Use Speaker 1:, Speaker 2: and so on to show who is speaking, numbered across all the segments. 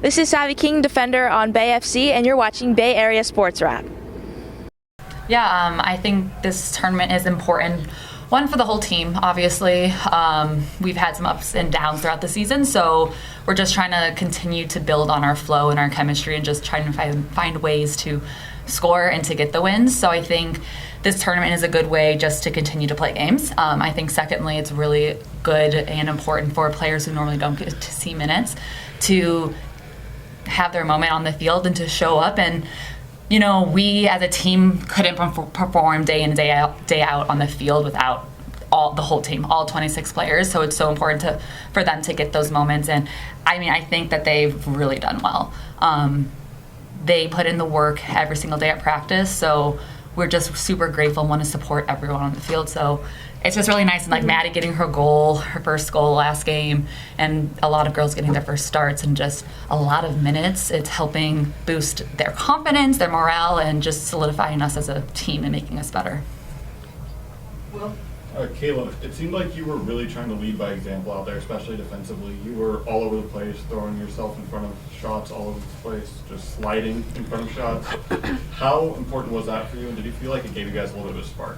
Speaker 1: This is Savy King, defender on Bay FC, and you're watching Bay Area Sports Wrap.
Speaker 2: Yeah, I think this tournament is important. One, for the whole team, obviously. We've had some ups and downs throughout the season, so we're just trying to continue to build on our flow and our chemistry and just trying to find ways to score and to get the wins. So I think this tournament is a good way just to continue to play games. I think secondly, it's really good and important for players who normally don't get to see minutes to have their moment on the field and to show up. And you know, we as a team couldn't perform day in day out on the field without the whole team, all 26 players. So it's so important for them to get those moments. And I mean, I think that they've really done well. They put in the work every single day at practice. So we're just super grateful and want to support everyone on the field. So it's just really nice. And like Maddie getting her first goal last game, and a lot of girls getting their first starts and just a lot of minutes. It's helping boost their confidence, their morale, and just solidifying us as a team and making us better.
Speaker 3: Well, Kayla, it seemed like you were really trying to lead by example out there, especially defensively. You were all over the place, throwing yourself in front of shots all over the place, just sliding in front of shots. How important was that for you, and did you feel like it gave you guys a little bit of a spark?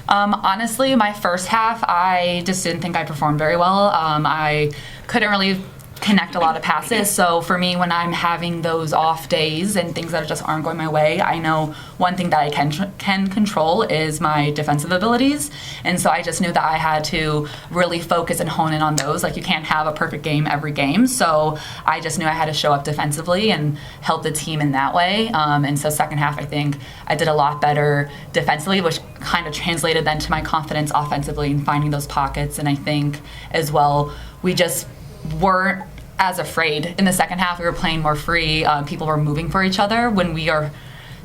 Speaker 2: Honestly, my first half, I just didn't think I performed very well. I couldn't really connect a lot of passes. So for me, when I'm having those off days and things that just aren't going my way, I know one thing that I can control is my defensive abilities. And so I just knew that I had to really focus and hone in on those. Like, you can't have a perfect game every game. So I just knew I had to show up defensively and help the team in that way. And so second half, I think I did a lot better defensively, which kind of translated then to my confidence offensively and finding those pockets. And I think as well, we just weren't as afraid in the second half. We were playing more free. People were moving for each other. When we are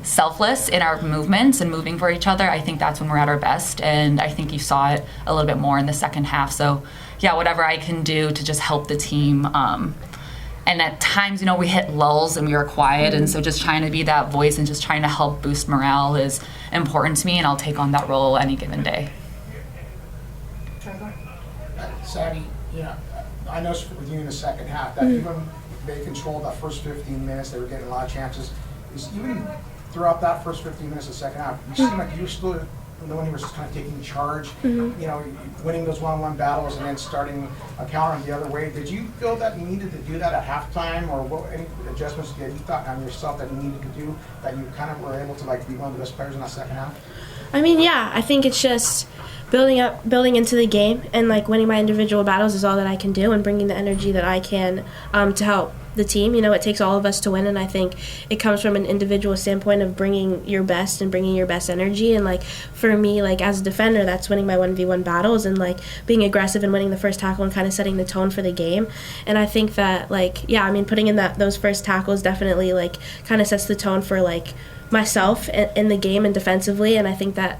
Speaker 2: selfless in our movements and moving for each other, I think that's when we're at our best. And I think you saw it a little bit more in the second half. So yeah, whatever I can do to just help the team. And at times, you know, we hit lulls and we were quiet. And so just trying to be that voice and just trying to help boost morale is important to me. And I'll take on that role any given day.
Speaker 4: Savvy, yeah. I noticed with you in the second half that even they controlled that first 15 minutes, they were getting a lot of chances. Even throughout that first 15 minutes of the second half, you seemed like you were still the one who was kind of taking charge, you know, winning those one-on-one battles and then starting a counter the other way. Did you feel that you needed to do that at halftime, or what, any adjustments that you thought on yourself that you needed to do that you kind of were able to like be one of the best players in that second half?
Speaker 1: I mean, yeah, I think it's just building into the game, and like winning my individual battles is all that I can do, and bringing the energy that I can to help the team. You know, it takes all of us to win, and I think it comes from an individual standpoint of bringing your best and bringing your best energy. And like for me, like as a defender, that's winning my 1v1 battles and like being aggressive and winning the first tackle and kind of setting the tone for the game. And I think that like, yeah, I mean, putting in those first tackles definitely like kind of sets the tone for like myself in the game and defensively. And I think that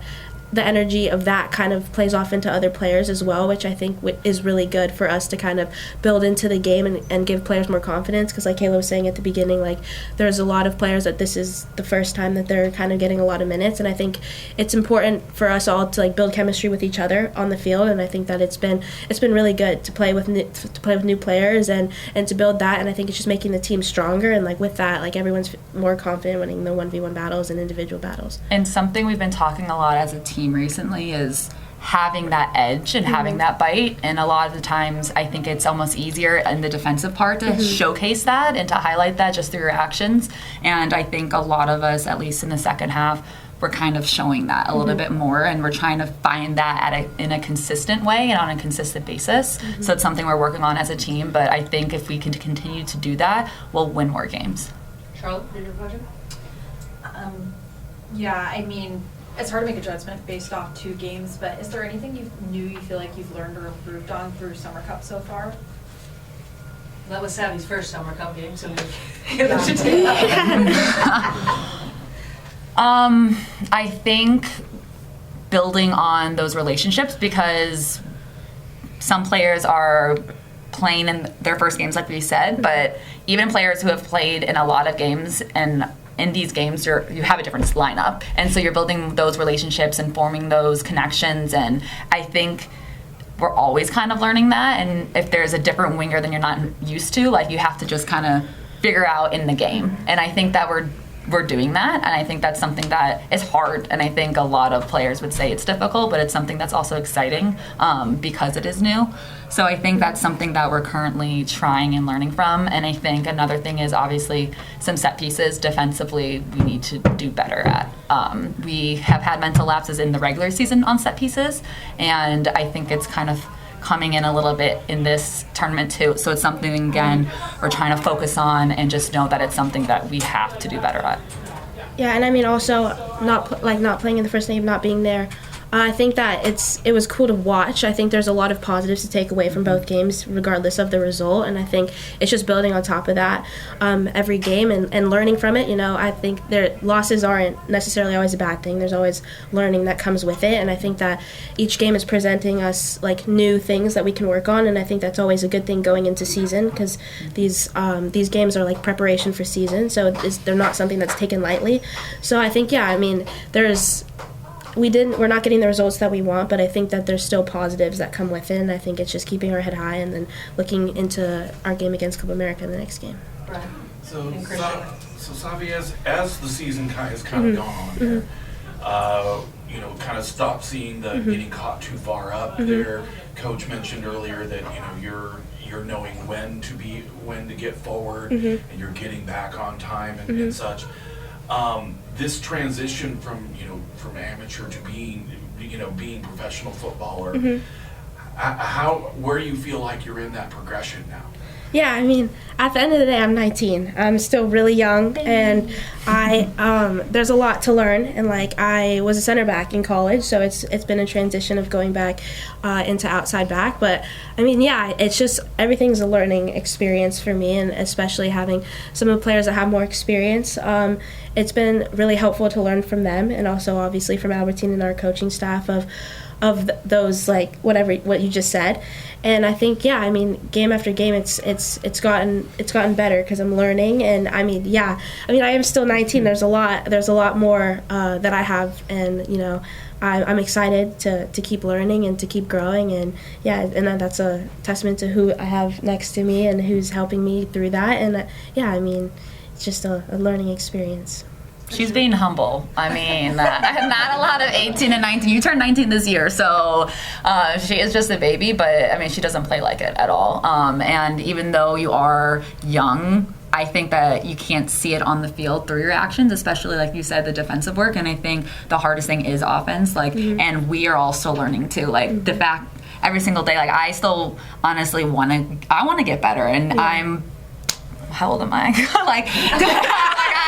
Speaker 1: the energy of that kind of plays off into other players as well, which I think is really good for us to kind of build into the game and give players more confidence. Because like Kayla was saying at the beginning, like there's a lot of players that this is the first time that they're kind of getting a lot of minutes, and I think it's important for us all to like build chemistry with each other on the field. And I think that it's been really good to play with new players and to build that. And I think it's just making the team stronger. And like with that, like everyone's more confident winning the 1v1 battles and individual battles.
Speaker 2: And something we've been talking a lot as a team recently is having that edge and having that bite. And a lot of the times I think it's almost easier in the defensive part to showcase that and to highlight that just through your actions. And I think a lot of us, at least in the second half, we're kind of showing that a little bit more, and we're trying to find that in a consistent way and on a consistent basis. So it's something we're working on as a team, but I think if we can continue to do that, we'll win more games.
Speaker 5: Charlotte, did your question?
Speaker 6: Yeah, I mean, it's hard to make a judgment based off 2 games, but is there anything you feel like you've learned or improved on through Summer Cup so far?
Speaker 5: That was Savy's first Summer Cup game, so that should take that.
Speaker 2: I think building on those relationships, because some players are playing in their first games, like we said, but even players who have played in a lot of games, and in these games you have a different lineup, and so you're building those relationships and forming those connections. And I think we're always kind of learning that, and if there's a different winger than you're not used to, like you have to just kind of figure out in the game. And I think that we're doing that, and I think that's something that is hard, and I think a lot of players would say it's difficult, but it's something that's also exciting because it is new. So I think that's something that we're currently trying and learning from. And I think another thing is obviously some set pieces defensively we need to do better at. We have had mental lapses in the regular season on set pieces, and I think it's kind of coming in a little bit in this tournament too. So it's something, again, we're trying to focus on and just know that it's something that we have to do better at.
Speaker 1: Yeah, and I mean also not playing in the first game, not being there. I think that it was cool to watch. I think there's a lot of positives to take away from both games, regardless of the result. And I think it's just building on top of that every game and learning from it. You know, I think losses aren't necessarily always a bad thing. There's always learning that comes with it. And I think that each game is presenting us like new things that we can work on. And I think that's always a good thing going into season, because these games are like preparation for season. So they're not something that's taken lightly. So I think, yeah, I mean, we're not getting the results that we want, but I think that there's still positives that come with it, and I think it's just keeping our head high and then looking into our game against Club America in the next game.
Speaker 5: Right.
Speaker 7: So Savy, as the season has kind of gone on here, kind of stop seeing the getting caught too far up there. Coach mentioned earlier that you're knowing when to get forward and you're getting back on time and such. This transition from amateur to being professional footballer, where do you feel like you're in that progression now?
Speaker 1: Yeah, I mean, at the end of the day, I'm 19. I'm still really young, and there's a lot to learn. And like, I was a center back in college, so it's been a transition of going back into outside back. But I mean, yeah, it's just everything's a learning experience for me, and especially having some of the players that have more experience. It's been really helpful to learn from them, and also obviously from Albertine and our coaching staff of those, like what you just said. And I think, yeah, I mean, game after game it's gotten better because I'm learning. And I mean, yeah, I mean, I am still 19. There's a lot more that I have, and I'm excited to keep learning and to keep growing. And yeah, and that's a testament to who I have next to me and who's helping me through that. And yeah, I mean, it's just a learning experience.
Speaker 2: She's being humble. I mean, not a lot of 18 and 19. You turned 19 this year, so she is just a baby, but I mean, she doesn't play like it at all. And even though you are young, I think that you can't see it on the field through your actions, especially like you said, the defensive work. And I think the hardest thing is offense. And we are all still learning too. Like the fact every single day, like I still honestly want to get better. And how old am I?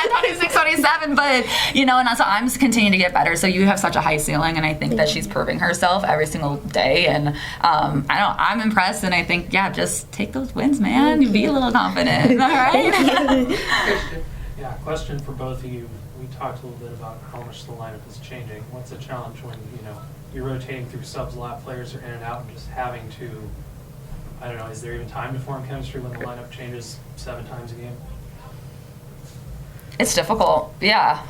Speaker 2: I'm 26, 27, but and so I'm just continuing to get better. So you have such a high ceiling, and I think that she's proving herself every single day. And I'm impressed, and I think, yeah, just take those wins, man. You be a little confident, all right?
Speaker 8: Yeah, question for both of you. We talked a little bit about how much the lineup is changing. What's the challenge when you're rotating through subs, a lot of players are in and out, and just having to, I don't know, is there even time to form chemistry when the lineup changes 7 times a game?
Speaker 2: It's difficult, yeah.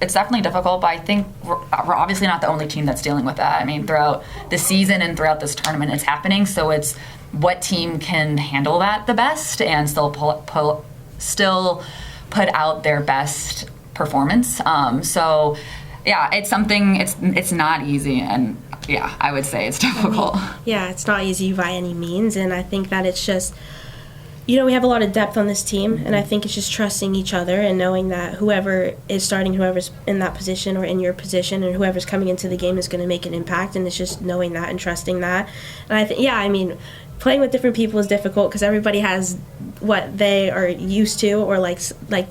Speaker 2: It's definitely difficult, but I think we're obviously not the only team that's dealing with that. I mean, throughout the season and throughout this tournament, it's happening. So it's what team can handle that the best and still put out their best performance. So, yeah, it's something. It's not easy, and yeah, I would say it's difficult.
Speaker 1: Yeah, it's not easy by any means, and I think that it's just. We have a lot of depth on this team, and I think it's just trusting each other and knowing that whoever is starting, whoever's in that position or in your position, and whoever's coming into the game is going to make an impact, and it's just knowing that and trusting that. And I think, yeah, I mean, playing with different people is difficult because everybody has what they are used to, or like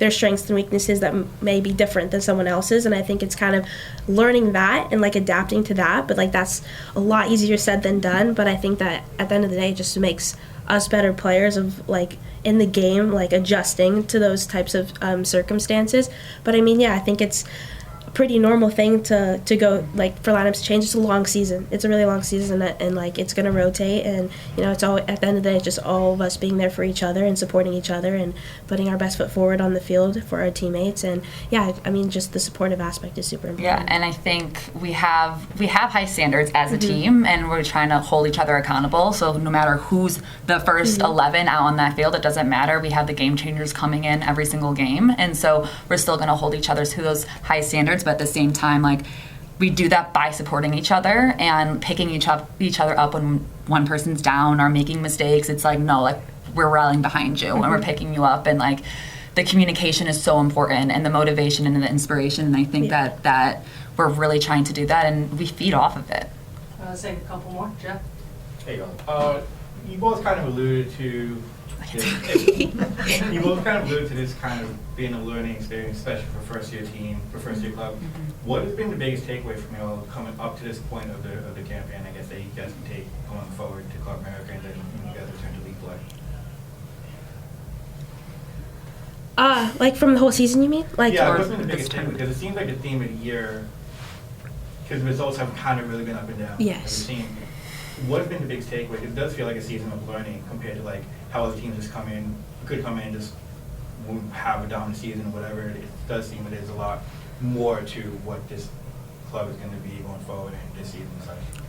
Speaker 1: their strengths and weaknesses that may be different than someone else's, and I think it's kind of learning that and like adapting to that, but like that's a lot easier said than done. But I think that at the end of the day, it just makes us better players of like in the game, like adjusting to those types of circumstances. But I mean, yeah, I think it's pretty normal thing to go, like, for lineups to change. It's a long season. It's a really long season, and like, it's going to rotate, and, you know, it's all, at the end of the day, it's just all of us being there for each other and supporting each other and putting our best foot forward on the field for our teammates. And yeah, I mean, just the supportive aspect is super important.
Speaker 2: Yeah, and I think we have high standards as a team, and we're trying to hold each other accountable. So no matter who's the first 11 out on that field, it doesn't matter. We have the game changers coming in every single game, and so we're still going to hold each other to those high standards. But at the same time, like, we do that by supporting each other and picking each other up when one person's down or making mistakes. It's like, no, like, we're rallying behind you and we're picking you up, and like, the communication is so important, and the motivation and the inspiration. And I think that we're really trying to do that, and we feed off of it.
Speaker 5: Let's take a couple more. Jeff?
Speaker 9: There you go. You both kind of alluded to this kind of being a learning experience, especially for first-year team, for first-year club. What has been the biggest takeaway from you all coming up to this point of the campaign, I guess, that you guys can take going forward to Club America and then you guys return to league play?
Speaker 1: Like, from the whole season, you mean? Like,
Speaker 9: yeah, what's been the biggest takeaway? Because it seems like the theme of the year, because results have kind of really been up and down.
Speaker 1: Yes.
Speaker 9: What's been the biggest takeaway? It does feel like a season of learning compared to like how other teams just could come in and just have a dominant season or whatever. It does seem that there's a lot more to what this club is going to be going forward in this season and such.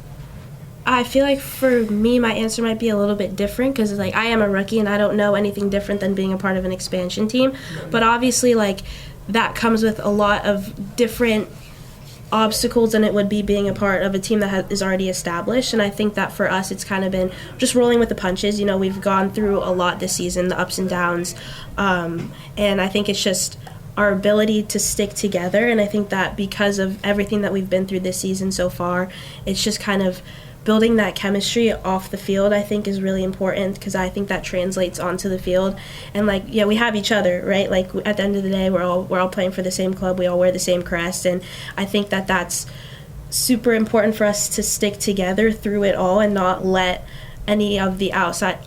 Speaker 1: I feel like for me, my answer might be a little bit different because, like, I am a rookie and I don't know anything different than being a part of an expansion team. But obviously, like, that comes with a lot of different obstacles than it would be being a part of a team that is already established. And I think that for us, it's kind of been just rolling with the punches. You know, we've gone through a lot this season, the ups and downs. And I think it's just our ability to stick together. And I think that because of everything that we've been through this season so far, it's just kind of building that chemistry off the field, I think, is really important because I think that translates onto the field. And, like, yeah, we have each other, right? Like, at the end of the day, we're all playing for the same club. We all wear the same crest, and I think that that's super important for us to stick together through it all and not let any of the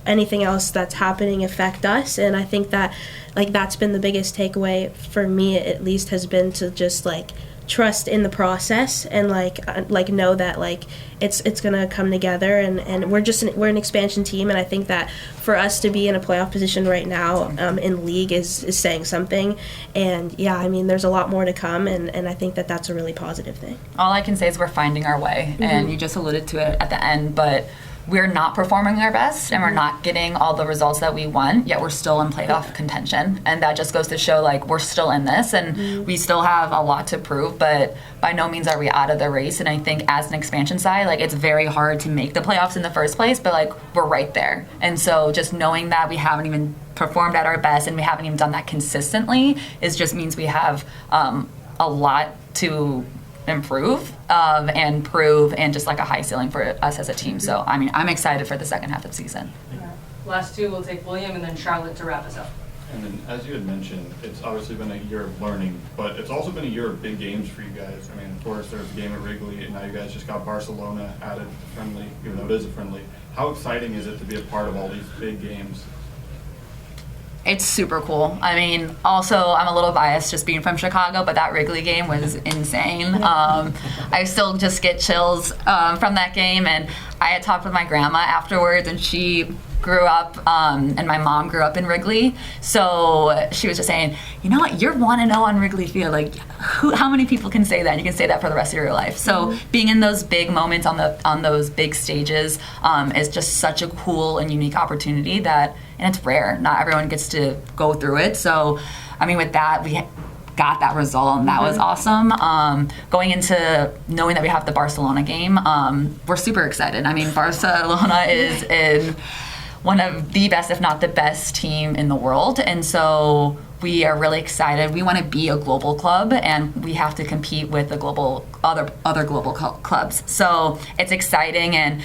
Speaker 1: anything else that's happening affect us. And I think that, like, that's been the biggest takeaway for me, at least, has been to just, like, trust in the process and like know that, like, it's gonna come together, and we're an expansion team. And I think that for us to be in a playoff position right now in league is saying something. And yeah, I mean, there's a lot more to come, and I think that that's a really positive thing.
Speaker 2: All I can say is we're finding our way, and you just alluded to it at the end, but we're not performing our best and we're not getting all the results that we want, yet we're still in playoff contention. And that just goes to show, like, we're still in this and we still have a lot to prove, but by no means are we out of the race. And I think as an expansion side, like, it's very hard to make the playoffs in the first place, but, like, we're right there. And so just knowing that we haven't even performed at our best and we haven't even done that consistently just means we have a lot to improve and prove, and just like a high ceiling for us as a team. So I mean, I'm excited for the second half of the season.
Speaker 5: Last two, we'll take William and then Charlotte to wrap us up.
Speaker 3: And then, as you had mentioned, it's obviously been a year of learning, but it's also been a year of big games for you guys. I mean, of course, there's a game at Wrigley, and now you guys just got Barcelona added to friendly, even though it is a friendly. How exciting is it to be a part of all these big games?
Speaker 2: It's super cool. I mean, also, I'm a little biased just being from Chicago, but that Wrigley game was insane. I still just get chills from that game, and I had talked with my grandma afterwards, and she grew up, and my mom grew up in Wrigley, so she was just saying, you know what, you're 1-0 on Wrigley Field. Like, how many people can say that? You can say that for the rest of your life. So being in those big moments on those big stages is just such a cool and unique opportunity that, and it's rare. Not everyone gets to go through it. So, I mean, with that, we got that result, and that was awesome. Going into knowing that we have the Barcelona game, we're super excited. I mean, Barcelona is in one of the best, if not the best, team in the world, and so we are really excited. We want to be a global club, and we have to compete with the other global clubs. So it's exciting, and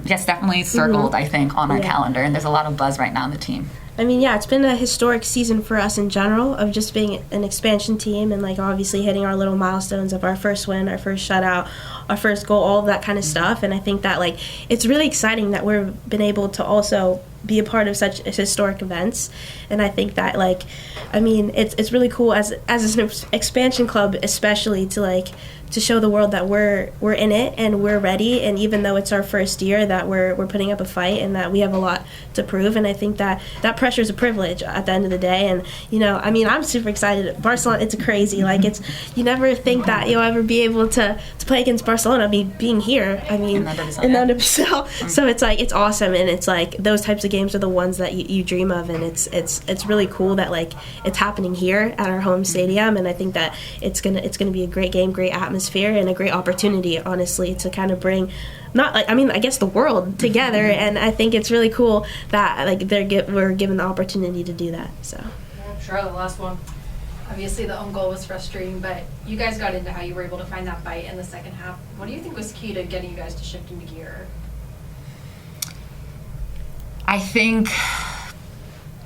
Speaker 2: yes, definitely circled, I think, on our calendar. And there's a lot of buzz right now on the team.
Speaker 1: I mean, yeah, it's been a historic season for us in general of just being an expansion team and, like, obviously hitting our little milestones of our first win, our first shutout, our first goal, all of that kind of stuff. And I think that, like, it's really exciting that we've been able to also be a part of such historic events. And I think that it's really cool as an expansion club, especially to show the world that we're in it and we're ready, and even though it's our first year, that we're putting up a fight and that we have a lot to prove. And I think that pressure is a privilege at the end of the day. And I'm super excited. Barcelona, it's crazy. It's you never think that you'll ever be able to play against Barcelona being here. In Underbissel. So it's awesome, and it's those types of games are the ones that you dream of, and it's really cool that it's happening here at our home stadium. And I think that it's gonna be a great game, great atmosphere, and a great opportunity, honestly, to kind of bring I guess the world together. And I think it's really cool that we're given the opportunity to do that. So
Speaker 6: Charlotte, last one. Obviously the own goal was frustrating, but you guys got into how you were able to find that bite in the second half. What do you think was key to getting you guys to shift into gear?
Speaker 2: I think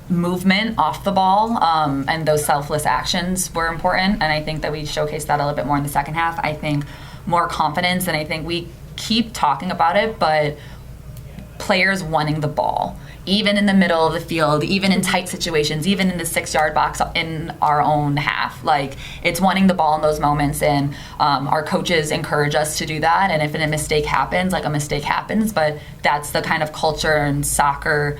Speaker 2: movement off the ball and those selfless actions were important, and I think that we showcased that a little bit more in the second half. I think more confidence, and I think we keep talking about it, but players wanting the ball, even in the middle of the field, even in tight situations, even in the 6-yard box in our own half. It's wanting the ball in those moments, and our coaches encourage us to do that. And if a mistake happens, a mistake happens, but that's the kind of culture and soccer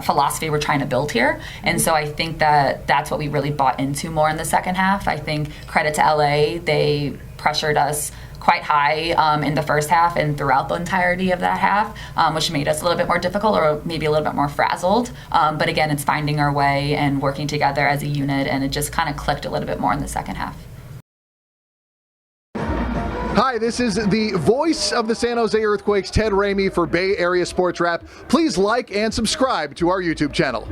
Speaker 2: philosophy we're trying to build here. And so I think that that's what we really bought into more in the second half. I think credit to LA, they pressured us quite high in the first half and throughout the entirety of that half, which made us a little bit more difficult or maybe a little bit more frazzled. But again, it's finding our way and working together as a unit, and it just kind of clicked a little bit more in the second half.
Speaker 10: Hi, this is the voice of the San Jose Earthquakes, Ted Ramey, for Bay Area Sports Wrap. Please like and subscribe to our YouTube channel.